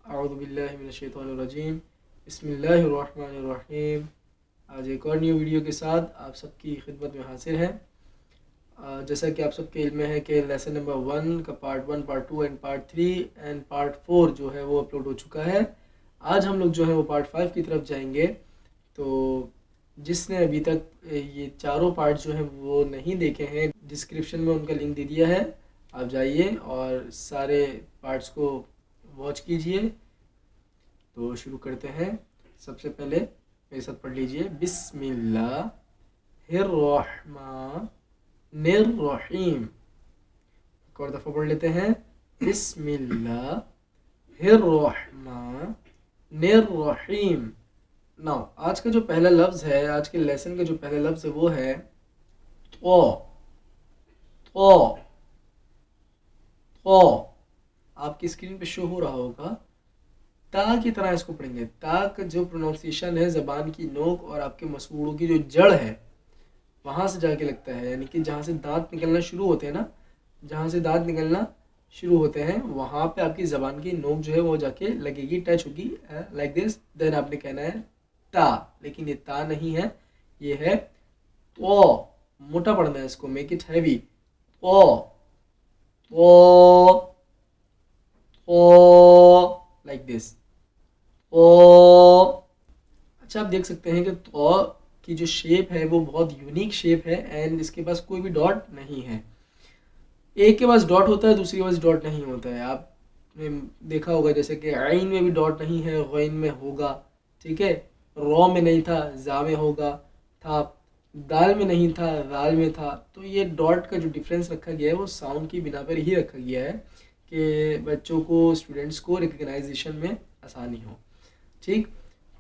अऊज़ु बिल्लाहि मिनश्शैतानिर्रजीम बिस्मिल्लाहिर्रहमानिर्रहीम। आज एक और न्यू वीडियो के साथ आप सबकी खिदमत में हाजिर हैं। जैसा कि आप सबके इल्म में है कि लेसन नंबर 1 का part 1, part 2 and part 3 and part 4 जो है वो अपलोड हो चुका है। आज हम लोग जो है वो पार्ट 5 की तरफ जाएंगे। तो जिसने अभी तक ये चारों पार्ट जो हैं वो नहीं देखे हैं, डिस्क्रिप्शन में उनका लिंक दे दिया है, आप जाइए और सारे पार्ट्स को वॉच कीजिए। तो शुरू करते हैं। सबसे पहले मेरे साथ पढ़ लीजिए, बिस्मिल्लाहिर्रहमानिर्रहीम। एक और दफ़ा पढ़ लेते हैं, बिस्मिल्लाहिर्रहमानिर्रहीम। नाउ आज का जो पहला लफ्ज़ है, आज के लेसन का जो पहला लफ्ज़ है वो है तो। तो तो आपकी स्क्रीन पे शो हो रहा होगा। ता की तरह इसको पढ़ेंगे। ता का जो प्रोनाउंसिएशन है ज़बान की नोक और आपके मसूड़ों की जो जड़ है वहाँ से जाके लगता है, यानी कि जहाँ से दांत निकलना शुरू होते हैं ना, जहाँ से दांत निकलना शुरू होते हैं वहाँ पे आपकी ज़बान की नोक जो है वो जाके लगेगी, टच होगी लाइक दिस। देन आपने कहना है ता, लेकिन ये ता नहीं है, ये है तो। मोटा पढ़ना है इसको, मेक इट हैवी। तो तो तो लाइक दिस। तो अच्छा, आप देख सकते हैं कि तो की जो शेप है वो बहुत यूनिक शेप है एंड इसके पास कोई भी डॉट नहीं है। एक के पास डॉट होता है, दूसरे के पास डॉट नहीं होता है। आपने देखा होगा जैसे कि आइन में भी डॉट नहीं है, गैन में होगा, ठीक है। रॉ में नहीं था, जा में होगा, था। दाल में नहीं था, दाल में था। तो ये डॉट का जो डिफरेंस रखा गया है वो साउंड की बिना पर ही रखा गया है कि बच्चों को, स्टूडेंट्स को रिकग्नाइजेशन में आसानी हो, ठीक।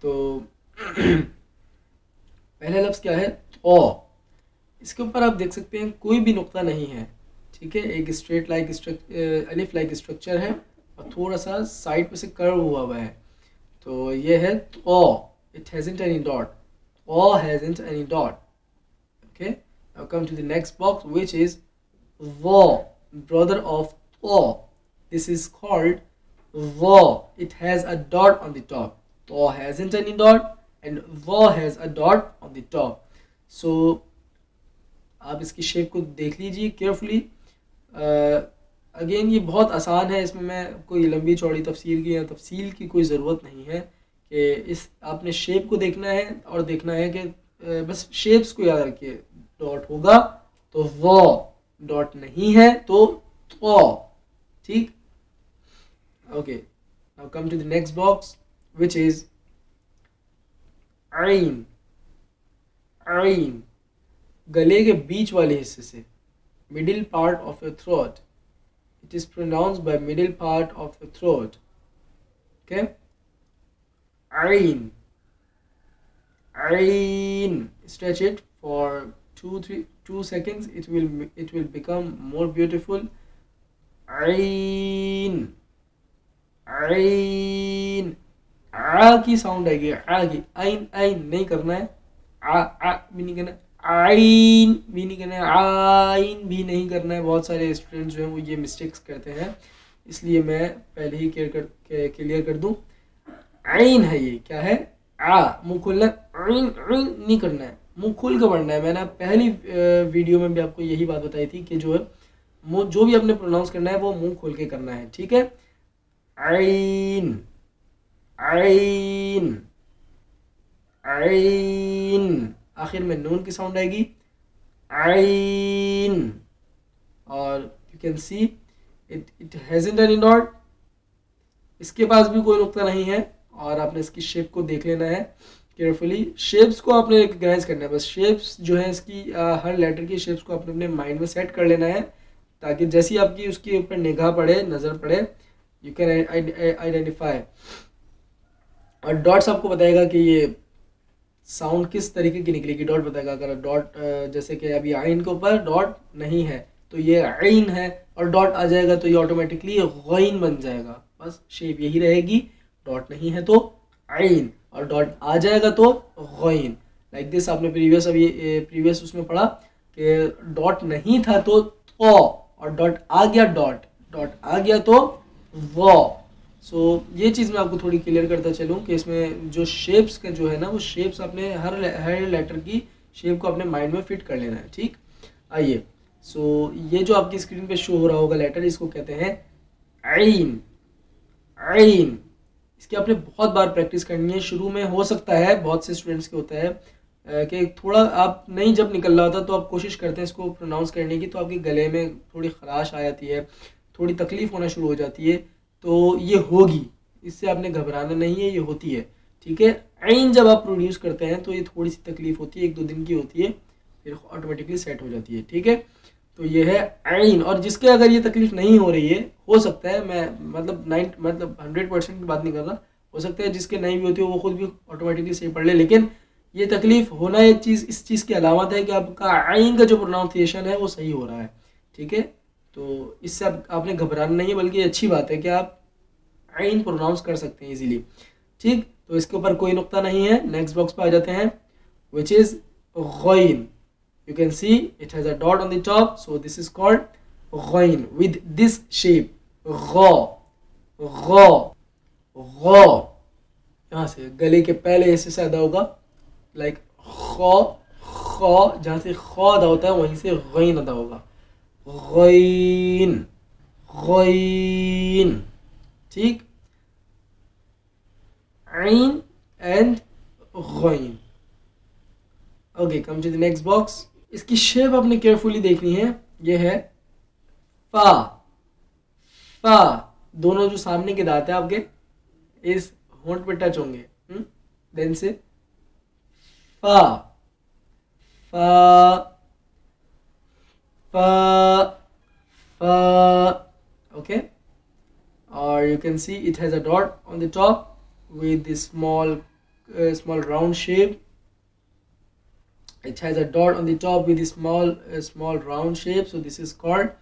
तो पहला लफ्ज़ क्या है, तो। इसके ऊपर आप देख सकते हैं कोई भी नुक्ता नहीं है, ठीक है। एक स्ट्रेट लाइक अलिफ लाइक स्ट्रक्चर है और थोड़ा सा साइड पे से कर्व हुआ है। तो ये है तो। It hasn't any dot. तो hasn't any dot. Okay, now come to the next box which is वो, ब्रदर ऑफ तो। दिस इज कॉल्ड वो। It has a dot on the top. तो हैजंट एनी डॉट and वो has a dot on the top. So आप इसकी shape को देख लीजिए केयरफुली। अगेन ये बहुत आसान है, इसमें मैं कोई लंबी चौड़ी तफसीर की या तफसील की कोई ज़रूरत नहीं है कि इस आपने शेप को देखना है और देखना है कि बस शेप्स को याद रखिए। डॉट होगा तो वो, डॉट नहीं है तो, ठीक। Okay, now come to the next box which is आइन। आइन गले के बीच वाले हिस्से से, middle part of your throat. It is pronounced by middle part of your throat. Okay, आइन। आइन, stretch it for 2 seconds. It will become more beautiful. आइन। आइन, आ की साउंड आएगी, आ की। आइन आइन नहीं करना है, आ भी नहीं करना है, आइन भी नहीं करना है, आइन भी नहीं करना है। बहुत सारे स्टूडेंट्स जो हैं वो ये मिस्टेक्स करते हैं, इसलिए मैं पहले ही क्लियर कर दूं। आइन है ये, क्या है, आ। मुंह खोलना, आइन आइन नहीं करना है, मुंह खोल कर पढ़ना है। मैंने पहली वीडियो में भी आपको यही बात बताई थी कि जो है जो भी आपने प्रोनाउंस करना है वो मुंह खोल के करना है, ठीक है। आइन। आइन। आइन, आखिर में नून की साउंड आएगी, आइन। और you can see it hasn't any dot. इसके पास भी कोई नुक्ता नहीं है और आपने इसकी शेप को देख लेना है केयरफुली। शेप्स को आपने रिकग्नाइज करना है, बस शेप्स जो है इसकी हर लेटर की शेप्स को आपने अपने माइंड में सेट कर लेना है, ताकि जैसी आपकी उसके ऊपर निगाह पड़े, नज़र पड़े, यू कैन आइडेंटिफाई। और डॉट्स आपको बताएगा कि ये साउंड किस तरीके की निकलेगी। डॉट बताएगा, अगर डॉट जैसे कि अभी आइन के ऊपर डॉट नहीं है तो ये आइन है, और डॉट आ जाएगा तो ये ऑटोमेटिकली गैन बन जाएगा। बस शेप यही रहेगी, डॉट नहीं है तो आइन और डॉट आ जाएगा तो गैन, लाइक दिस। आपने प्रीवियस उसमें पढ़ा कि डॉट नहीं था तो और डॉट आ गया, डॉट आ गया तो वो। सो ये चीज़ मैं आपको थोड़ी क्लियर करता चलूँ कि इसमें जो शेप्स का जो है ना, वो शेप्स अपने हर लेटर की शेप को अपने माइंड में फिट कर लेना है, ठीक। आइए, सो ये जो आपकी स्क्रीन पे शो हो रहा होगा लेटर, इसको कहते हैं आइन। आइन, इसकी आपने बहुत बार प्रैक्टिस करनी है। शुरू में हो सकता है बहुत से स्टूडेंट्स के होता है कि थोड़ा आप नहीं जब निकल रहा होता तो आप कोशिश करते हैं इसको प्रोनाउंस करने की, तो आपके गले में थोड़ी खराश आ जाती है, थोड़ी तकलीफ होना शुरू हो जाती है। तो ये होगी, इससे आपने घबराना नहीं है, ये होती है, ठीक है। आइन जब आप प्रोड्यूस करते हैं तो ये थोड़ी सी तकलीफ होती है, 1-2 दिन की होती है, फिर ऑटोमेटिकली सेट हो जाती है, ठीक है। तो ये है आइन। और जिसके अगर ये तकलीफ नहीं हो रही है, हो सकता है, मैं मतलब 100% की बात नहीं कर रहा, हो सकता है जिसके नहीं भी होती हो वो खुद भी ऑटोमेटिकली सही पढ़ ले, लेकिन ये तकलीफ होना एक चीज़, इस चीज़ की अलामत है कि आपका आइन का जो प्रोनाउंसिएशन है वो सही हो रहा है, ठीक है। तो इससे आपने घबराना नहीं है, बल्कि अच्छी बात है कि आप आइन प्रोनाउंस कर सकते हैं इजीली, ठीक। तो इसके ऊपर कोई नुक्ता नहीं है। नेक्स्ट बॉक्स पे आ जाते हैं, विच इज गॉइन। You can see it has a dot on the top, so this is called ghain with this shape, gha, gha, gha। यहाँ से गले के पहले हिस्से से अदा होगा, लाइक ख, ख, जहाँ से ख अदा होता है वहीं से गैन अदा होगा, गैन, गैन, ठीक। ऐन एंड गैन। Okay, come to the next box. इसकी शेप आपने केयरफुली देखनी है। ये है फा। फा, दोनों जो सामने के दांत है आपके इस होंठ पे टच होंगे, देन से फा, फा, फा, फा, ओके। और you can see it has a dot on the top with this small round shape. It has a dot on the top with a small round shape, so this is called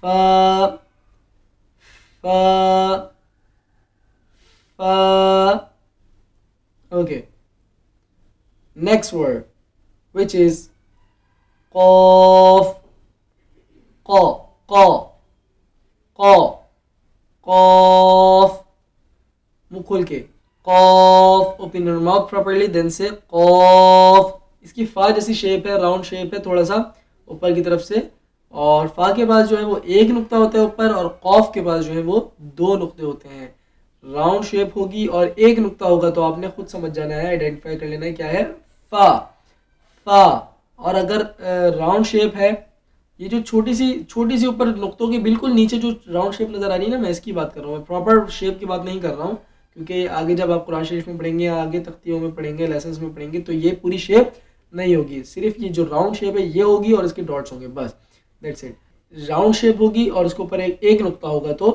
fa, fa, fa. Okay, next word, which is qaf, qa, qa, qa, qaf। मुंह खोल के qaf, open your mouth properly, then say qaf। इसकी फा जैसी shape है, round shape है थोड़ा सा ऊपर की तरफ से, और फा के पास जो है वो एक नुक्ता होता है ऊपर, और कॉफ के पास जो है वो 2 नुक्ते होते हैं। राउंड शेप होगी और एक नुक्ता होगा, तो आपने खुद समझ जाना है, आइडेंटिफाई कर लेना है क्या है, फा, फा। और अगर राउंड शेप है, ये जो छोटी सी ऊपर नुक्तों के बिल्कुल नीचे जो राउंड शेप नजर आ रही है ना, मैं इसकी बात कर रहा हूँ, मैं प्रॉपर शेप की बात नहीं कर रहा हूँ, क्योंकि आगे जब आप कुरान शरीफ में पढ़ेंगे या आगे तख्तियों में पढ़ेंगे, लेसन्स में पढ़ेंगे, तो ये पूरी शेप नहीं होगी, सिर्फ ये जो राउंड शेप है ये होगी और इसके डॉट्स होंगे, बस, दैट्स इट। राउंड शेप होगी और उसके ऊपर एक नुक्ता होगा तो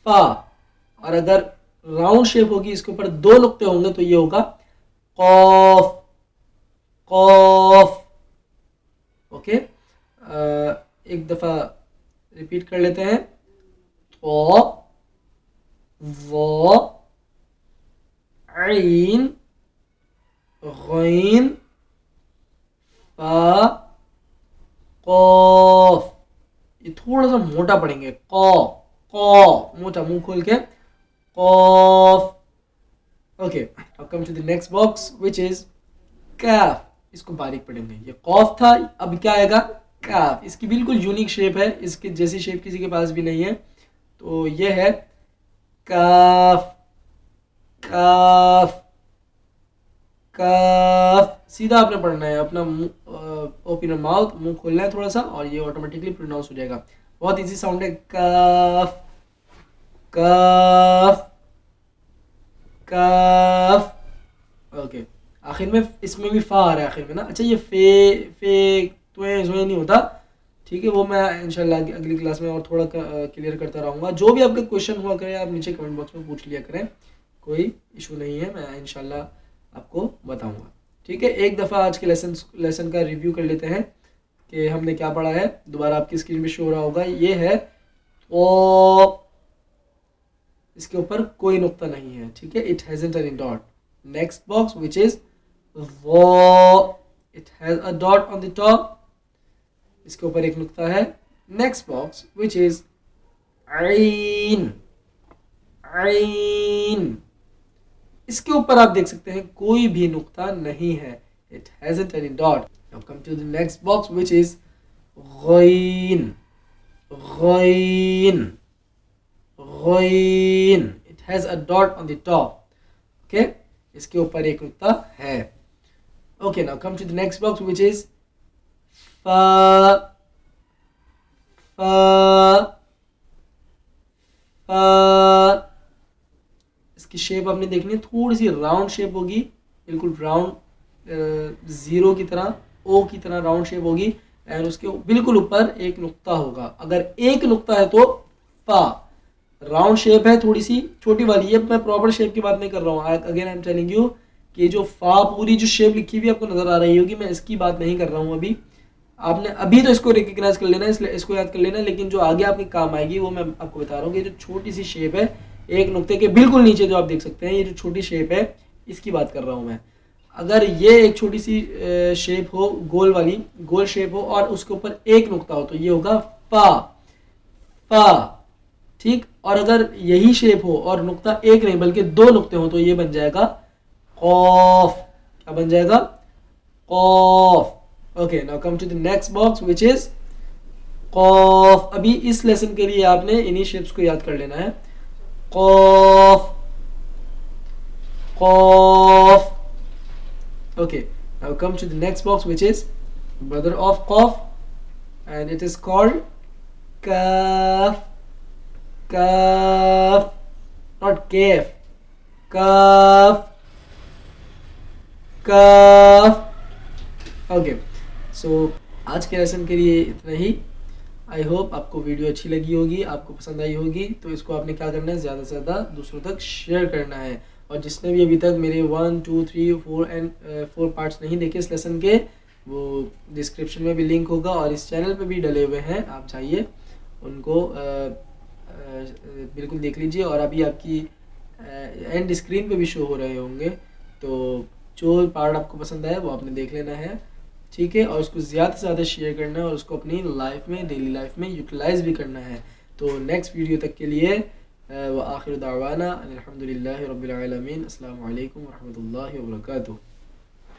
फा, और अगर राउंड शेप होगी इसके ऊपर 2 नुक्ते होंगे तो ये होगा कॉफ, कॉफ। ओके, एक दफा रिपीट कर लेते हैं, तो वो ऐन गैन फा कॉफ। ये थोड़ा सा मोटा पढ़ेंगे, कॉ, कॉ, मोटा, मुंह खोल के कॉफ। ओके, अब come to the next box which is कैफ। इसको बारीक पढ़ेंगे, ये कॉफ था, अब क्या आएगा, कैफ। इसकी बिल्कुल यूनिक शेप है, इसकी जैसी शेप किसी के पास भी नहीं है, तो ये है काफ, काफ, काफ। सीधा आपने पढ़ना है, अपना ओपन माउथ, मुंह खोलना है थोड़ा सा, और ये ऑटोमेटिकली प्रोनाउंस हो जाएगा। बहुत इजी साउंड है, काफ, काफ, काफ। ओके, आखिर में इसमें भी फा आ रहा है आखिर में ना। अच्छा, ये फे तो नहीं होता, ठीक है, वो मैं इंशाल्लाह अगली क्लास में और थोड़ा क्लियर करता रहूँगा। जो भी आपका क्वेश्चन हुआ करे आप नीचे कमेंट बॉक्स में पूछ लिया करें, कोई इशू नहीं है, मैं इंशाल्लाह आपको बताऊंगा, ठीक है। एक दफ़ा आज के लेसन का रिव्यू कर लेते हैं कि हमने क्या पढ़ा है। दोबारा आपकी स्क्रीन पे शो हो रहा होगा, ये है ओ, इसके ऊपर कोई नुक्ता नहीं है, ठीक है, it hasn't any dot. Next box which is वो, it has a dot on the top, इसके ऊपर एक नुक्ता है। नेक्स्ट बॉक्स विच इज ऐन, आइन, इसके ऊपर आप देख सकते हैं कोई भी नुक्ता नहीं है, it hasn't any dot. Now come to the next box which is ghain, ghain, ghain, it has a dot on the top. Okay, इसके ऊपर एक नुक्ता है. Okay, now come to the next box which is fa, fa, fa. इसकी shape आपने देखनी है, थोड़ी सी राउंड शेप होगी, बिल्कुल राउंड जीरो की तरह, ओ की तरह राउंड शेप होगी, एंड उसके बिल्कुल ऊपर एक नुक्ता होगा. अगर एक नुक्ता है तो फा. राउंड शेप है, थोड़ी सी छोटी वाली है, मैं प्रॉपर शेप की बात नहीं कर रहा हूँ. Again I am telling you कि जो फा पूरी जो शेप लिखी हुई आपको नजर आ रही होगी, मैं इसकी बात नहीं कर रहा हूँ अभी. आपने अभी तो इसको रिकग्नाइज कर लेना, इसलिए इसको याद कर लेना, लेकिन जो आगे आपके काम आएगी वो मैं आपको बता रहा हूँ कि जो छोटी सी शेप है एक नुक्ते के बिल्कुल नीचे जो आप देख सकते हैं, ये जो छोटी शेप है इसकी बात कर रहा हूँ मैं. अगर ये एक छोटी सी शेप हो, गोल वाली गोल शेप हो और उसके ऊपर एक नुक्ता हो तो ये होगा फा, फा. ठीक, और अगर यही शेप हो और नुक्ता एक नहीं बल्कि दो नुक्ते हो तो ये बन जाएगा कॉफ. क्या बन जाएगा? कॉफ. Okay, now come to the next box which is कॉफ. अभी इस लेसन के लिए आपने इन्हीं शेप्स को याद कर लेना है. कॉफ, कॉफ. Okay, now come to the next box which is brother of Qaf and it is called Kaf, Kaf, not Kaf, Kaf, Kaf. Okay, so आज के लेसन के लिए इतना ही. आई होप आपको वीडियो अच्छी लगी होगी, आपको पसंद आई होगी. तो इसको आपने क्या करना है, ज़्यादा से ज़्यादा दूसरों तक शेयर करना है. और जिसने भी अभी तक मेरे 1, 2, 3, 4 एंड 4 पार्ट्स नहीं देखे इस लेसन के, वो डिस्क्रिप्शन में भी लिंक होगा और इस चैनल पे भी डले हुए हैं, आप चाहिए उनको बिल्कुल देख लीजिए. और अभी आपकी एंड स्क्रीन पे भी शो हो रहे होंगे, तो जो पार्ट आपको पसंद आए वो आपने देख लेना है. ठीक है, और उसको ज़्यादा से ज़्यादा शेयर करना है और उसको अपनी लाइफ में, डेली लाइफ में यूटिलाइज भी करना है. तो नेक्स्ट वीडियो तक के लिए व आखिर दावाना अल्हम्दुलिल्लाहि रब्बिल आलमीन. अस्सलामु अलैकुम व रहमतुल्लाहि व बरकातुहू.